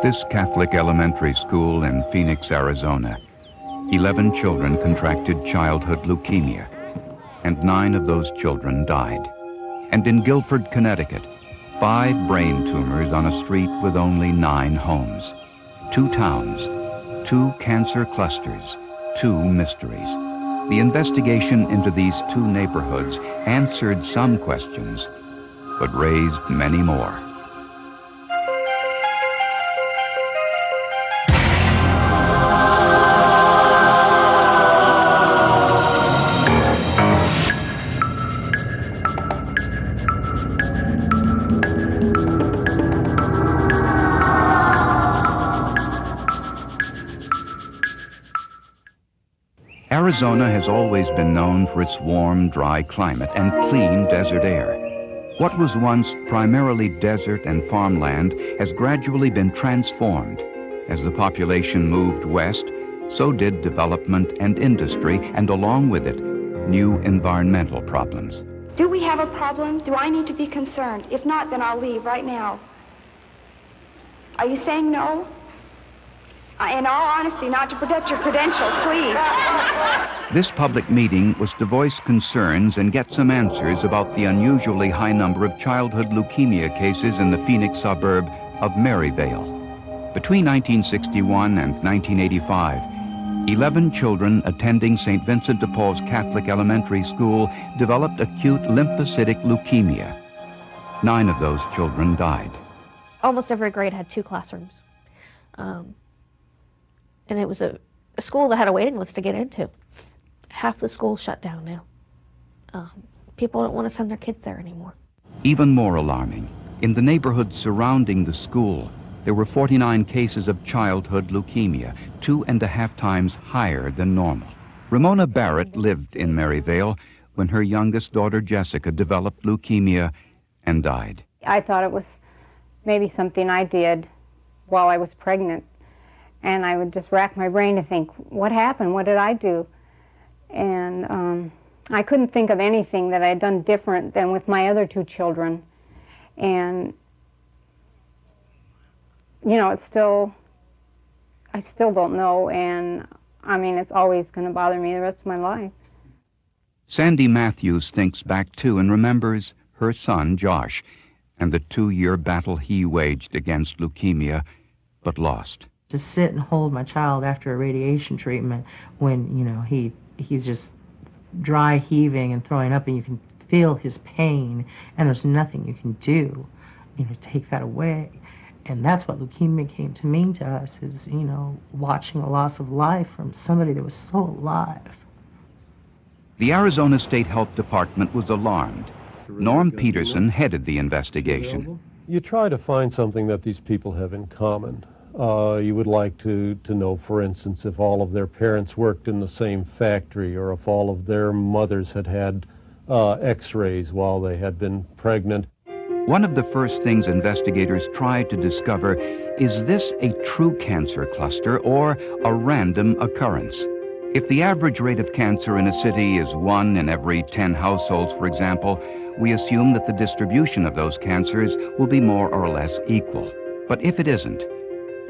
At this Catholic elementary school in Phoenix, Arizona, 11 children contracted childhood leukemia, and 9 of those children died. And in Guilford, Connecticut, 5 brain tumors on a street with only 9 homes. 2 towns, 2 cancer clusters, 2 mysteries. The investigation into these 2 neighborhoods answered some questions, but raised many more. Arizona has always been known for its warm, dry climate and clean desert air. What was once primarily desert and farmland has gradually been transformed. As the population moved west, so did development and industry, and along with it, new environmental problems. Do we have a problem? Do I need to be concerned? If not, then I'll leave right now. Are you saying no? In all honesty, not to protect your credentials, please. This public meeting was to voice concerns and get some answers about the unusually high number of childhood leukemia cases in the Phoenix suburb of Maryvale. Between 1961 and 1985, 11 children attending St. Vincent de Paul's Catholic Elementary School developed acute lymphocytic leukemia. 9 of those children died. Almost every grade had 2 classrooms. And it was a school that had a waiting list to get into. Half the school shut down now. People don't want to send their kids there anymore. Even more alarming, in the neighborhood surrounding the school, there were 49 cases of childhood leukemia, 2.5 times higher than normal. Ramona Barrett lived in Maryvale when her youngest daughter Jessica developed leukemia and died. I thought it was maybe something I did while I was pregnant. And I would just rack my brain to think, what happened? What did I do? And I couldn't think of anything that I had done different than with my other 2 children. And, you know, I still don't know. And, I mean, it's always going to bother me the rest of my life. Sandy Matthews thinks back too and remembers her son, Josh, and the 2-year battle he waged against leukemia, but lost. To sit and hold my child after a radiation treatment when, you know, he's just dry heaving and throwing up and you can feel his pain and there's nothing you can do, you know, take that away. And that's what leukemia came to mean to us is, you know, watching a loss of life from somebody that was so alive. The Arizona State Health Department was alarmed. Norm Peterson headed the investigation. You try to find something that these people have in common. You would like to know, for instance, if all of their parents worked in the same factory or if all of their mothers had had x-rays while they had been pregnant. One of the first things investigators tried to discover, is this a true cancer cluster or a random occurrence? If the average rate of cancer in a city is 1 in every 10 households, for example, we assume that the distribution of those cancers will be more or less equal. But if it isn't,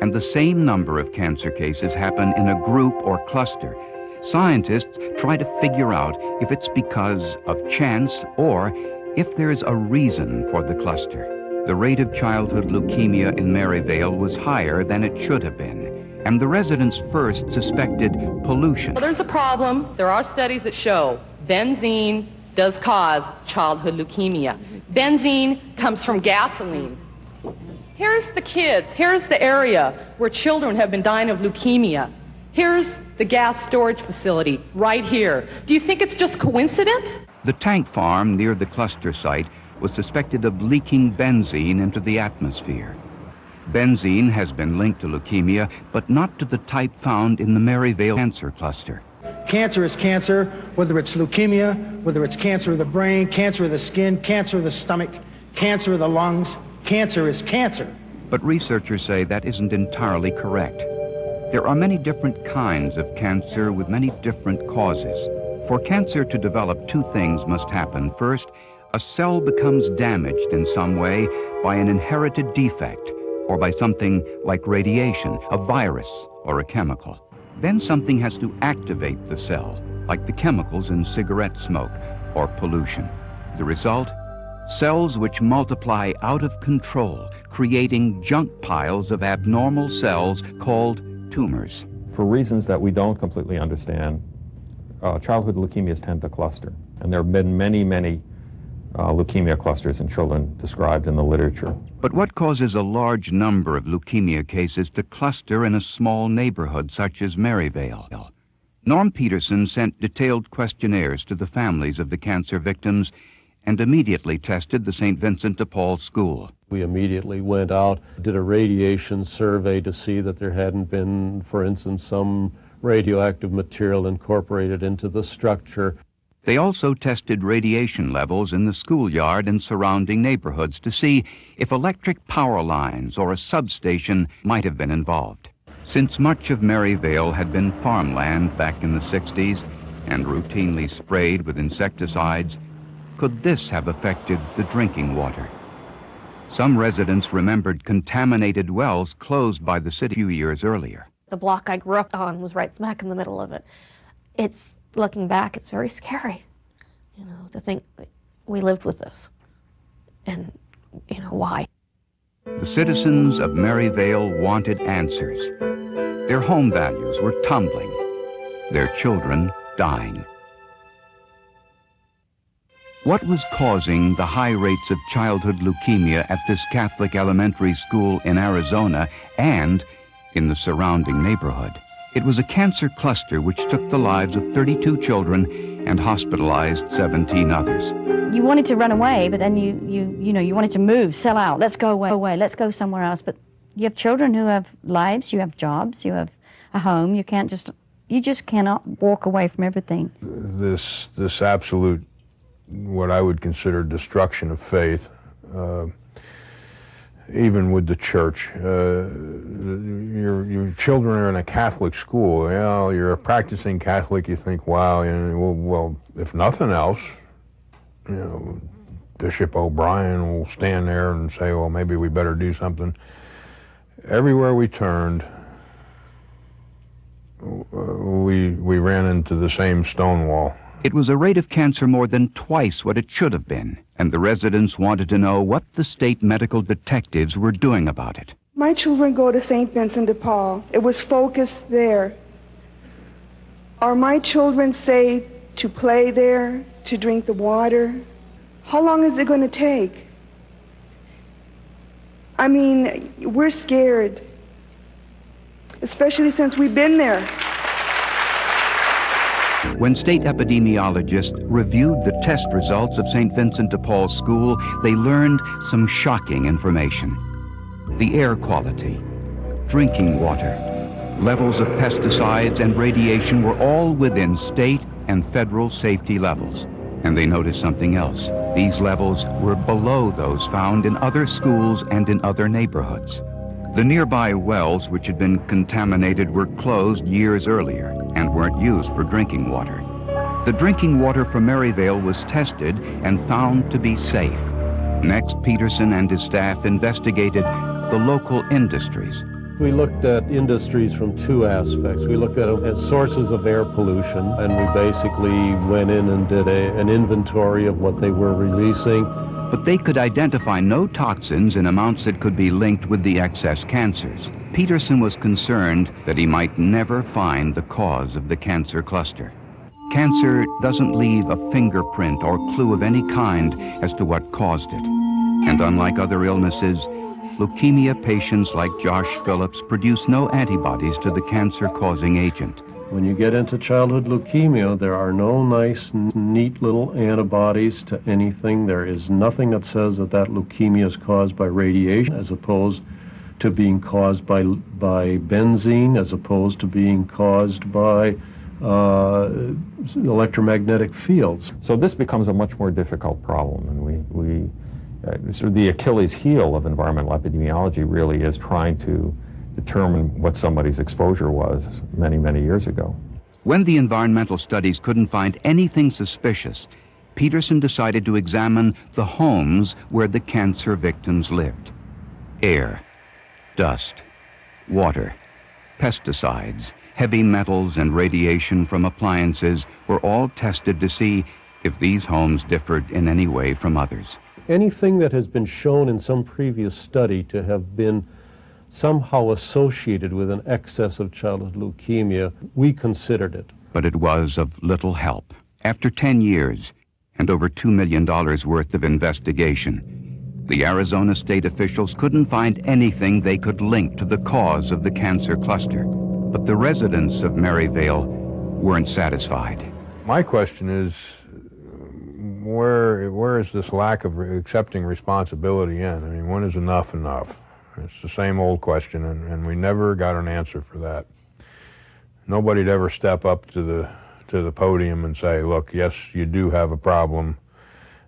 and the same number of cancer cases happen in a group or cluster, scientists try to figure out if it's because of chance or if there's a reason for the cluster. The rate of childhood leukemia in Maryvale was higher than it should have been, and the residents first suspected pollution. Well, there's a problem. There are studies that show benzene does cause childhood leukemia. Benzene comes from gasoline. Here's the kids. Here's the area where children have been dying of leukemia. Here's the gas storage facility right here. Do you think it's just coincidence? The tank farm near the cluster site was suspected of leaking benzene into the atmosphere. Benzene has been linked to leukemia, but not to the type found in the Maryvale cancer cluster. Cancer is cancer, whether it's leukemia, whether it's cancer of the brain, cancer of the skin, cancer of the stomach, cancer of the lungs. Cancer is cancer. But researchers say that isn't entirely correct. There are many different kinds of cancer with many different causes. For cancer to develop, 2 things must happen. First, a cell becomes damaged in some way by an inherited defect, or by something like radiation, a virus, or a chemical. Then something has to activate the cell, like the chemicals in cigarette smoke or pollution. The result? Cells which multiply out of control, creating junk piles of abnormal cells called tumors. For reasons that we don't completely understand, childhood leukemias tend to cluster. And there have been many, many leukemia clusters in children described in the literature. But what causes a large number of leukemia cases to cluster in a small neighborhood such as Maryvale? Norm Peterson sent detailed questionnaires to the families of the cancer victims and immediately tested the St. Vincent de Paul School. We immediately went out, did a radiation survey to see that there hadn't been, for instance, some radioactive material incorporated into the structure. They also tested radiation levels in the schoolyard and surrounding neighborhoods to see if electric power lines or a substation might have been involved. Since much of Maryvale had been farmland back in the 60s and routinely sprayed with insecticides, could this have affected the drinking water? Some residents remembered contaminated wells closed by the city a few years earlier. The block I grew up on was right smack in the middle of it. It's, looking back, it's very scary, you know, to think that we lived with this and, you know, why. The citizens of Maryvale wanted answers. Their home values were tumbling, their children dying. What was causing the high rates of childhood leukemia at this Catholic elementary school in Arizona and in the surrounding neighborhood? It was a cancer cluster which took the lives of 32 children and hospitalized 17 others. You wanted to run away, but then you wanted to move, sell out, let's go away, let's go somewhere else. But you have children who have lives, you have jobs, you have a home. You just cannot walk away from everything. This absolute, what I would consider destruction of faith, even with the church. Your children are in a Catholic school. You know, you're a practicing Catholic, you think, wow, you know, well, if nothing else, you know, Bishop O'Brien will stand there and say, well, maybe we better do something. Everywhere we turned, we ran into the same stone wall. It was a rate of cancer more than twice what it should have been, and the residents wanted to know what the state medical detectives were doing about it. My children go to St. Vincent de Paul. It was focused there. Are my children safe to play there, to drink the water? How long is it going to take? I mean, we're scared, especially since we've been there. When state epidemiologists reviewed the test results of St. Vincent de Paul School, they learned some shocking information. The air quality, drinking water, levels of pesticides and radiation were all within state and federal safety levels. And they noticed something else. These levels were below those found in other schools and in other neighborhoods. The nearby wells which had been contaminated were closed years earlier and weren't used for drinking water. The drinking water from Maryvale was tested and found to be safe. Next, Peterson and his staff investigated the local industries. We looked at industries from two aspects. We looked at them as sources of air pollution, and we basically went in and did an inventory of what they were releasing. But they could identify no toxins in amounts that could be linked with the excess cancers. Peterson was concerned that he might never find the cause of the cancer cluster. Cancer doesn't leave a fingerprint or clue of any kind as to what caused it. And unlike other illnesses, leukemia patients like Josh Phillips produce no antibodies to the cancer-causing agent. When you get into childhood leukemia, there are no nice, neat little antibodies to anything. There is nothing that says that leukemia is caused by radiation as opposed to being caused by benzene, as opposed to being caused by electromagnetic fields. So this becomes a much more difficult problem, and sort of the Achilles heel of environmental epidemiology really is trying to determine what somebody's exposure was many, many years ago. When the environmental studies couldn't find anything suspicious, Peterson decided to examine the homes where the cancer victims lived. Air, Dust, water, pesticides, heavy metals, and radiation from appliances were all tested to see if these homes differed in any way from others. Anything that has been shown in some previous study to have been somehow associated with an excess of childhood leukemia, we considered it. But it was of little help. After 10 years and over $2 million worth of investigation, the Arizona state officials couldn't find anything they could link to the cause of the cancer cluster. But the residents of Maryvale weren't satisfied. My question is, where is this lack of accepting responsibility in? I mean, when is enough enough? It's the same old question, and we never got an answer for that. Nobody'd ever step up to the podium and say, look, yes, you do have a problem,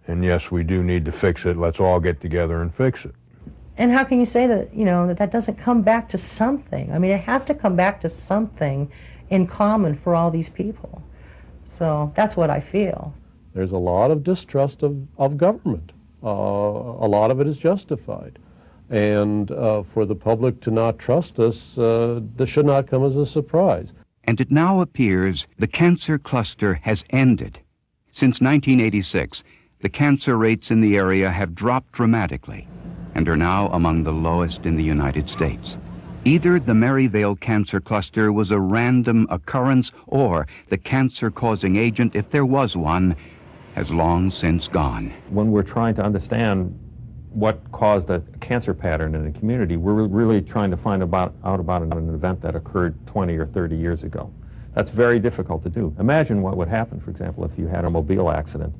and yes, we do need to fix it. Let's all get together and fix it. And how can you say that, you know, that doesn't come back to something? I mean, it has to come back to something in common for all these people. So that's what I feel. There's a lot of distrust of government. A lot of it is justified. And for the public to not trust us, this should not come as a surprise. And it now appears the cancer cluster has ended. Since 1986, the cancer rates in the area have dropped dramatically and are now among the lowest in the United States. Either the Maryvale cancer cluster was a random occurrence or the cancer-causing agent, if there was one, has long since gone. When we're trying to understand what caused a cancer pattern in a community, we're really trying to find out about an event that occurred 20 or 30 years ago. That's very difficult to do. Imagine what would happen, for example, if you had a mobile accident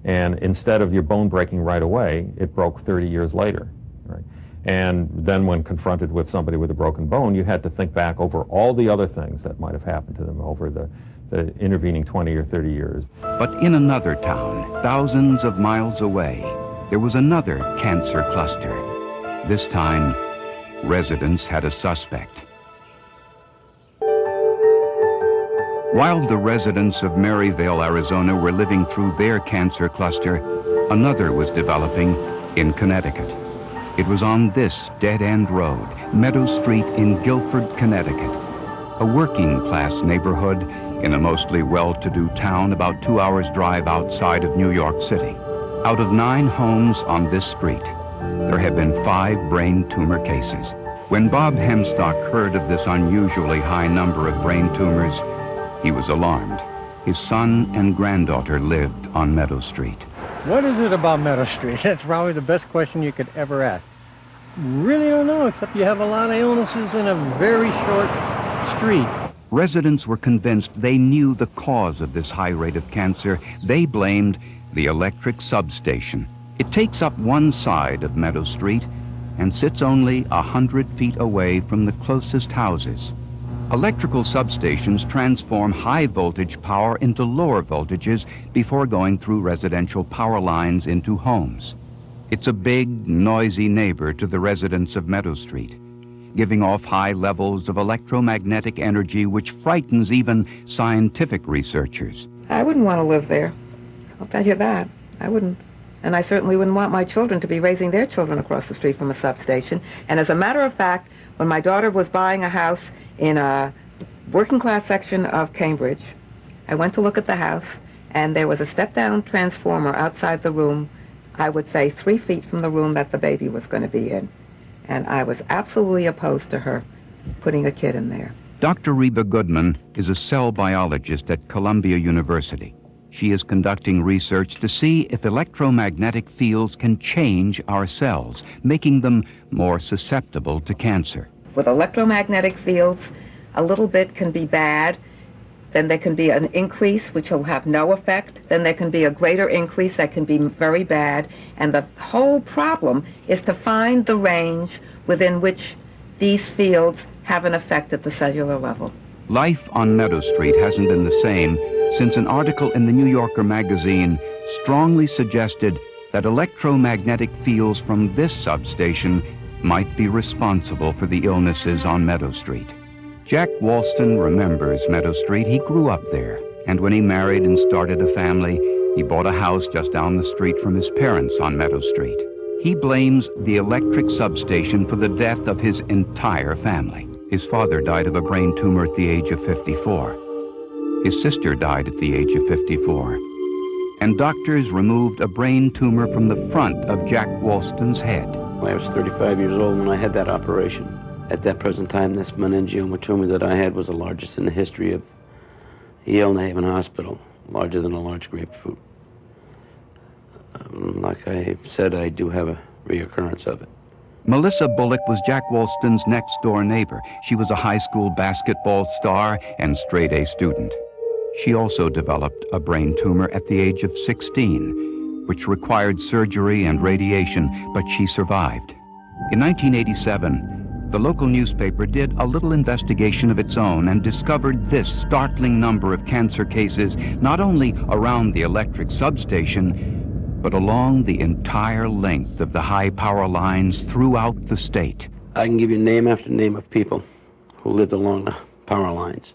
and instead of your bone breaking right away, it broke 30 years later. Right? And then when confronted with somebody with a broken bone, you had to think back over all the other things that might have happened to them over the intervening 20 or 30 years. But in another town, thousands of miles away, there was another cancer cluster. This time, residents had a suspect. While the residents of Maryvale, Arizona were living through their cancer cluster, another was developing in Connecticut. It was on this dead-end road, Meadow Street in Guilford, Connecticut, a working-class neighborhood in a mostly well-to-do town about 2 hours' drive outside of New York City. Out of 9 homes on this street, there have been 5 brain tumor cases. When Bob Hemstock heard of this unusually high number of brain tumors, he was alarmed. His son and granddaughter lived on Meadow Street. What is it about Meadow Street? That's probably the best question you could ever ask. Really don't know, except you have a lot of illnesses in a very short street. Residents were convinced they knew the cause of this high rate of cancer. They blamed the electric substation. It takes up one side of Meadow Street and sits only 100 feet away from the closest houses. Electrical substations transform high voltage power into lower voltages before going through residential power lines into homes. It's a big, noisy neighbor to the residents of Meadow Street, giving off high levels of electromagnetic energy which frightens even scientific researchers. I wouldn't want to live there. I'll tell you that. I wouldn't. And I certainly wouldn't want my children to be raising their children across the street from a substation. And as a matter of fact, when my daughter was buying a house in a working class section of Cambridge, I went to look at the house, and there was a step-down transformer outside the room, I would say 3 feet from the room that the baby was going to be in. And I was absolutely opposed to her putting a kid in there. Dr. Reba Goodman is a cell biologist at Columbia University. She is conducting research to see if electromagnetic fields can change our cells, making them more susceptible to cancer. With electromagnetic fields, a little bit can be bad, then there can be an increase which will have no effect, then there can be a greater increase that can be very bad, and the whole problem is to find the range within which these fields have an effect at the cellular level. Life on Meadow Street hasn't been the same since an article in the New Yorker magazine strongly suggested that electromagnetic fields from this substation might be responsible for the illnesses on Meadow Street. Jack Walston remembers Meadow Street. He grew up there, and when he married and started a family, he bought a house just down the street from his parents on Meadow Street. He blames the electric substation for the death of his entire family. His father died of a brain tumor at the age of 54. His sister died at the age of 54. And doctors removed a brain tumor from the front of Jack Walston's head. I was 35 years old when I had that operation. At that present time, this meningioma tumor that I had was the largest in the history of Yale New Haven Hospital, larger than a large grapefruit. Like I said, I do have a reoccurrence of it. Melissa Bullock was Jack Walston's next-door neighbor. She was a high school basketball star and straight-A student. She also developed a brain tumor at the age of 16, which required surgery and radiation, but she survived. In 1987, the local newspaper did a little investigation of its own and discovered this startling number of cancer cases, not only around the electric substation, but along the entire length of the high power lines throughout the state. I can give you name after name of people who lived along the power lines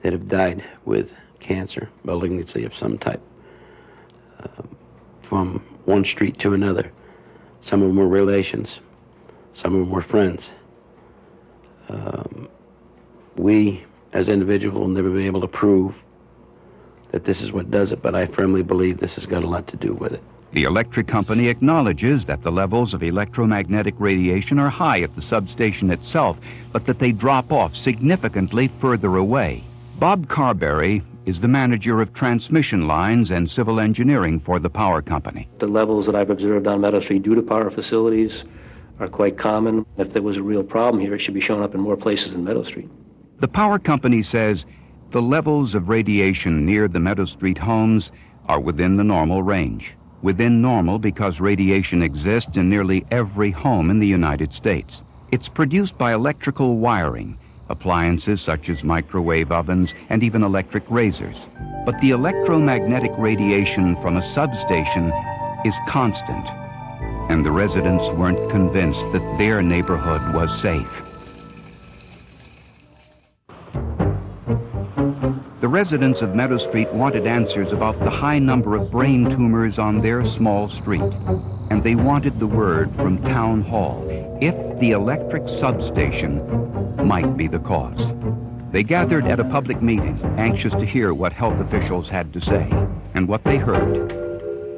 that have died with cancer, malignancy of some type, from one street to another. Some of them were relations, some of them were friends. We, as individuals, will never be able to prove that this is what does it, but I firmly believe this has got a lot to do with it. The electric company acknowledges that the levels of electromagnetic radiation are high at the substation itself, but that they drop off significantly further away. Bob Carberry is the manager of transmission lines and civil engineering for the power company. The levels that I've observed on Meadow Street due to power facilities are quite common. If there was a real problem here, it should be showing up in more places than Meadow Street. The power company says the levels of radiation near the Meadow Street homes are within the normal range. Within normal because radiation exists in nearly every home in the United States. It's produced by electrical wiring, appliances such as microwave ovens and even electric razors. But the electromagnetic radiation from a substation is constant, and the residents weren't convinced that their neighborhood was safe. The residents of Meadow Street wanted answers about the high number of brain tumors on their small street, and they wanted the word from Town Hall if the electric substation might be the cause. They gathered at a public meeting, anxious to hear what health officials had to say, and what they heard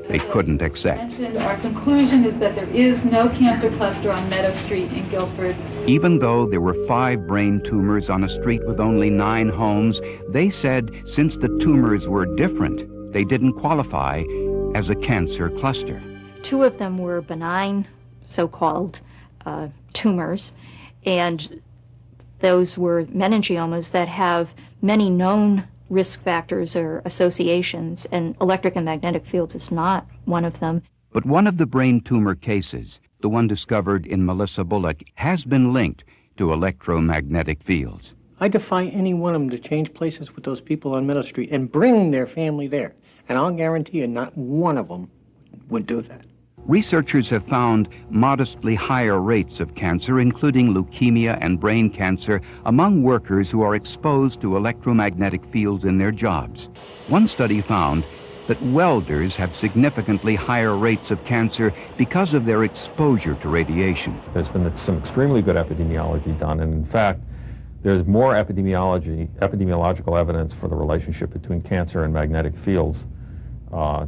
they couldn't accept. Our conclusion is that there is no cancer cluster on Meadow Street in Guilford. Even though there were 5 brain tumors on a street with only 9 homes, they said since the tumors were different, they didn't qualify as a cancer cluster. 2 of them were benign, so-called tumors, and those were meningiomas that have many known risk factors or associations, and electric and magnetic fields is not one of them. But one of the brain tumor cases, the one discovered in Melissa Bullock, has been linked to electromagnetic fields. I defy any one of them to change places with those people on Meadow Street and bring their family there. And I'll guarantee you not one of them would do that. Researchers have found modestly higher rates of cancer, including leukemia and brain cancer, among workers who are exposed to electromagnetic fields in their jobs. One study found that welders have significantly higher rates of cancer because of their exposure to radiation. There's been some extremely good epidemiology done, and in fact, there's more epidemiological evidence for the relationship between cancer and magnetic fields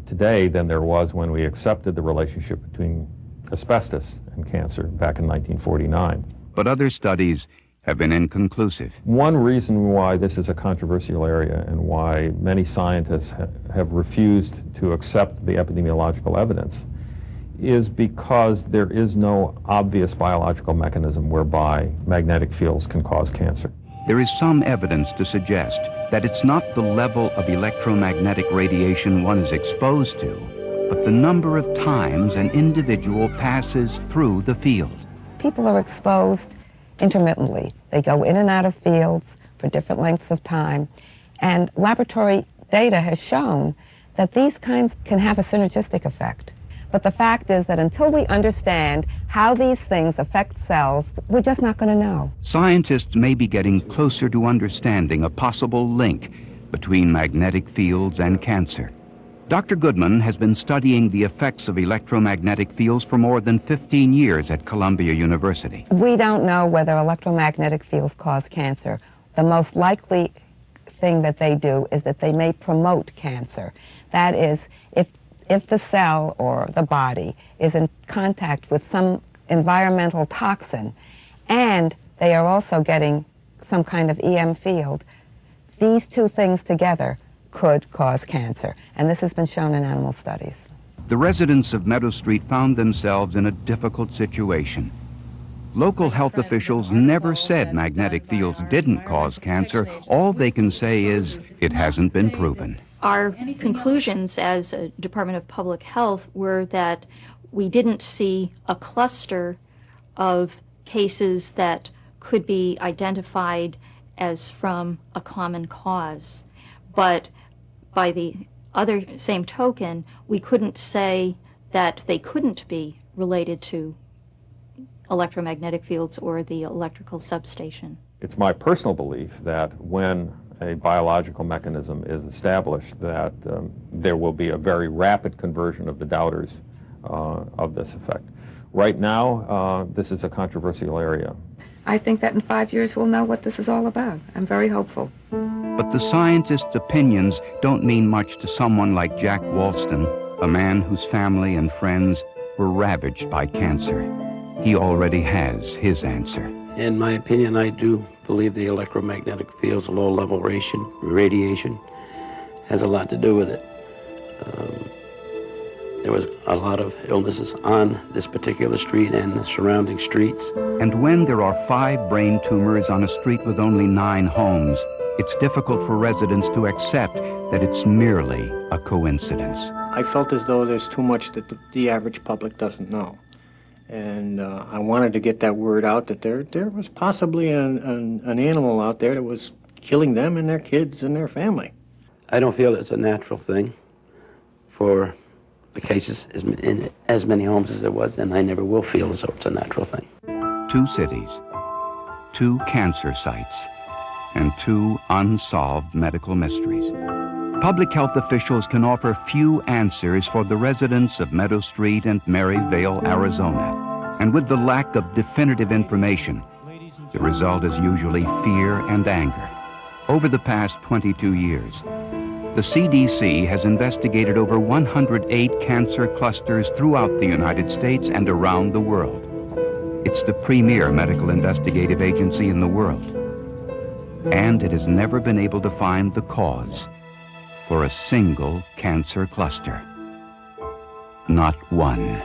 today than there was when we accepted the relationship between asbestos and cancer back in 1949. But other studies have been inconclusive. One reason why this is a controversial area and why many scientists have refused to accept the epidemiological evidence is because there is no obvious biological mechanism whereby magnetic fields can cause cancer. There is some evidence to suggest that it's not the level of electromagnetic radiation one is exposed to, but the number of times an individual passes through the field. People are exposed intermittently. They go in and out of fields for different lengths of time, and laboratory data has shown that these kinds can have a synergistic effect. But the fact is that until we understand how these things affect cells, we're just not going to know. Scientists may be getting closer to understanding a possible link between magnetic fields and cancer. Dr. Goodman has been studying the effects of electromagnetic fields for more than 15 years at Columbia University. We don't know whether electromagnetic fields cause cancer. The most likely thing that they do is that they may promote cancer. That is, if the cell or the body is in contact with some environmental toxin and they are also getting some kind of EM field, these two things together could cause cancer. And this has been shown in animal studies. The residents of Meadow Street found themselves in a difficult situation. Local health officials never said magnetic fields didn't cause cancer. All they can say is it hasn't been proven. Our conclusions as a Department of Public Health were that we didn't see a cluster of cases that could be identified as from a common cause. But by the other same token, we couldn't say that they couldn't be related to electromagnetic fields or the electrical substation. It's my personal belief that when a biological mechanism is established, that there will be a very rapid conversion of the doubters of this effect. Right now, this is a controversial area. I think that in 5 years we'll know what this is all about. I'm very hopeful. But the scientists' opinions don't mean much to someone like Jack Walston, a man whose family and friends were ravaged by cancer. He already has his answer. In my opinion, I do believe the electromagnetic fields, low-level radiation, has a lot to do with it. There was a lot of illnesses on this particular street and the surrounding streets. And when there are 5 brain tumors on a street with only 9 homes, it's difficult for residents to accept that it's merely a coincidence. I felt as though there's too much that the average public doesn't know. And I wanted to get that word out that there was possibly an animal out there that was killing them and their kids and their family. I don't feel it's a natural thing for the cases in as many homes as there was, and I never will feel as though it's a natural thing. 2 cities, 2 cancer sites, and 2 unsolved medical mysteries. Public health officials can offer few answers for the residents of Meadow Street and Maryvale, Arizona. And with the lack of definitive information, the result is usually fear and anger. Over the past 22 years, the CDC has investigated over 108 cancer clusters throughout the United States and around the world. It's the premier medical investigative agency in the world. And it has never been able to find the cause for a single cancer cluster. Not one.